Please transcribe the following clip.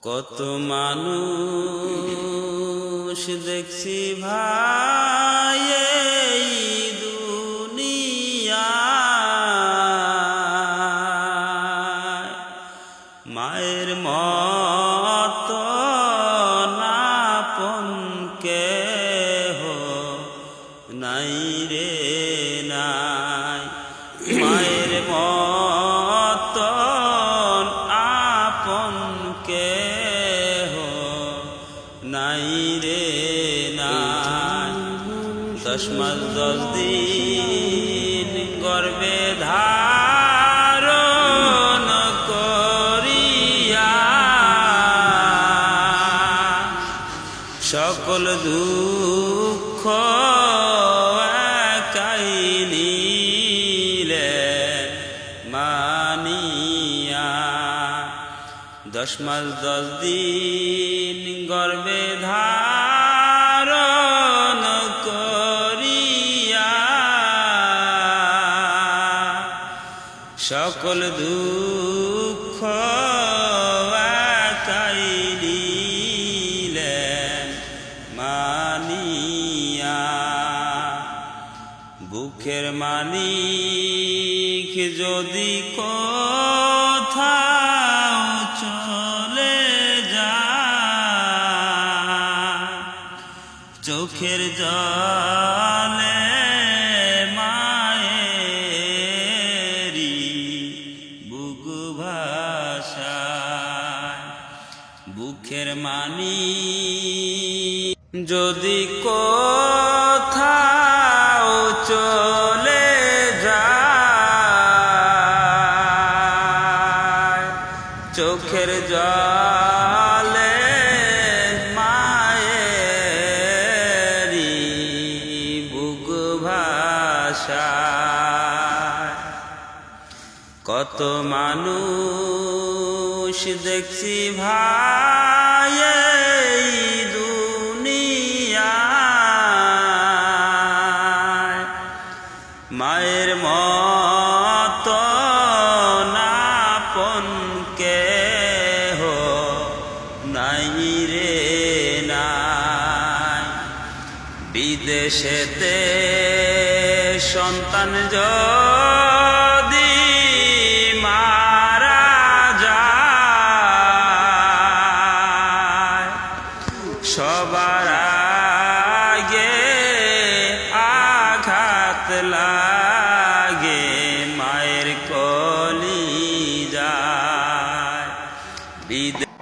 কত মানুষ দেখছি ভাই এই দুনিয়ায়, মায়ের মতো আপন কেহ নাই রে নাই, মায়ের মতো আপন কেহ নাই রে নাই। 10 মাস 10 দিন গর্ভে ধারণ করিয়া সকল দুঃখ একাই নিলে মানিয়া। 10 মাস 10 দিন গর্ভে ধারণ করিয়া সকল দুঃখ একাই নিলেন মানিয়া। বুকের মানিক যদি কোথাও চলে যায়, চোখের জলে মায়েরি বুক ভাসায়। বুকের মানিক যদি কোথাও চলে যায়, চোখের জলে মায়েরি বুক ভাসায়। কত মানুষ দেখছি ভাই এই দুনিয়ায়, মায়ের মতো আপন কেহ নাই রে নাই। বিদেশেতে সন্তান